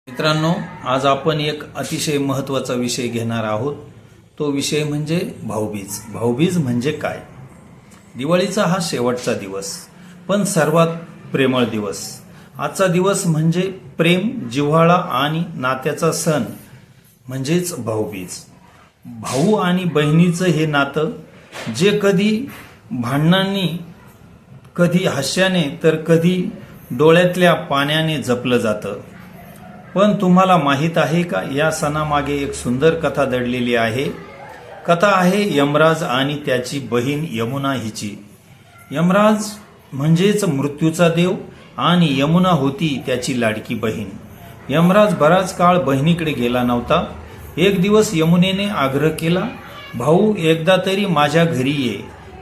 मित्रांनो, आज आपण एक अतिशय महत्त्वाचा विषय घेणार आहोत। तो विषय म्हणजे भाऊबीज। भाऊबीज म्हणजे काय? दिवाळीचा हा शेवटचा दिवस, पण सर्वात प्रेमळ दिवस। आजचा दिवस म्हणजे प्रेम, जिव्हाळा आणि नात्याचा सण म्हणजेच भाऊबीज। भाऊ आणि बहिणीचं हे नातं जे कधी भांडणांनी, कधी हास्याने तर कधी डोळ्यातल्या पाण्याने जपलं जातं। पण तुम्हाला माहीत आहे का, या सणामागे एक सुंदर कथा दडलेली आहे। कथा आहे यमराज आणि त्याची बहीण यमुना हिची। यमराज म्हणजेच मृत्यूचा देव आणि यमुना होती त्याची लाडकी बहीण। यमराज बराच काळ बहिणीकडे गेला नव्हता। एक दिवस यमुनेने आग्रह केला, भाऊ एकदा तरी माझ्या घरी ये,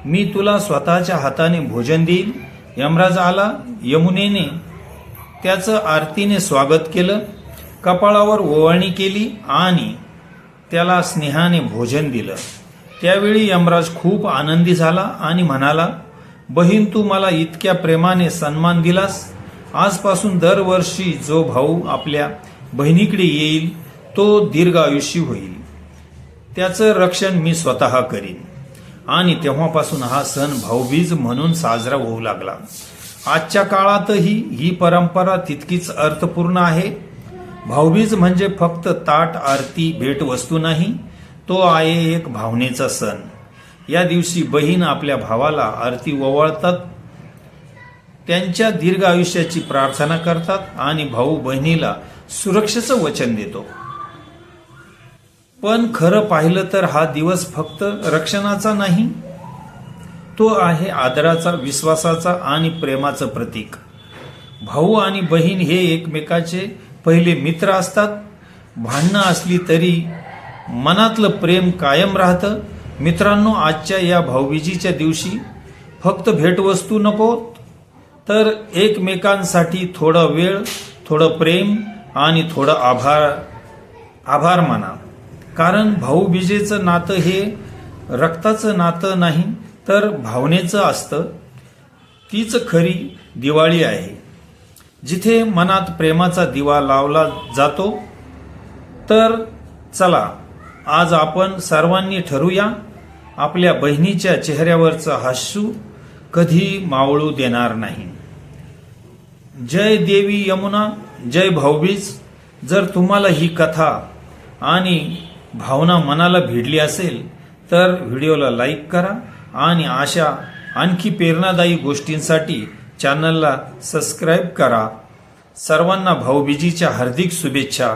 मी तुला स्वतःच्या हाताने भोजन देईल। यमराज आला। यमुनेने त्याचं आरतीने स्वागत केलं, कपाळावर ओवाळणी केली आणि त्याला स्नेहाने भोजन दिलं। त्यावेळी यमराज खूप आनंदी झाला आणि म्हणाला, बहीण, तू मला इतक्या प्रेमाने सन्मान दिलास, आजपासून दरवर्षी जो भाऊ आपल्या बहिणीकडे येईल तो दीर्घायुषी होईल, त्याचं रक्षण मी स्वतः करीन। आणि तेव्हापासून हा सण भाऊबीज म्हणून साजरा होऊ लागला। आजच्या काळातही ही परंपरा तितकीच अर्थपूर्ण आहे। भाऊबीज म्हणजे फक्त ताट, आरती, भेटवस्तू नाही, तो आहे एक भावनेचा सण। या दिवशी बहीण आपल्या भावाला आरती ओवाळतात, त्यांच्या दीर्घ आयुष्याची प्रार्थना करतात आणि भाऊ बहिणीला सुरक्षेचं वचन देतो। पण खरं पाहिलं तर हा दिवस फक्त रक्षणाचा नाही, तो आहे आदराचा, विश्वासाचा आणि प्रेमाचं प्रतीक। भाऊ आणि बहीण हे एकमेकाचे पहिले मित्र असतात। भांडणं असली तरी मनातलं प्रेम कायम राहतं। मित्रांनो, आजच्या या भाऊबीजीच्या दिवशी फक्त भेटवस्तू नको, तर एकमेकांसाठी थोडा वेळ, थोडं प्रेम आणि थोडं आभार माना। कारण भाऊबीजेचं नातं हे रक्ताचं नातं नाही, तर भावनेचं असतं। तीच खरी दिवाळी आहे, जिथे मनात प्रेमाचा दिवा लावला जातो। तर चला, आज आपण सर्वांनी ठरवूया, आपल्या बहिणीच्या चेहऱ्यावरचं हास्य कधी मावळू देणार नाही। जय देवी यमुना, जय भाऊबीज। जर तुम्हाला ही कथा आणि भावना मनाला भिडली असेल तर व्हिडिओला लाईक करा आणि अशा आणखी प्रेरणादायी गोष्टींसाठी चॅनलला सबस्क्राईब करा। सर्वांना भाऊबीजीच्या हार्दिक शुभेच्छा।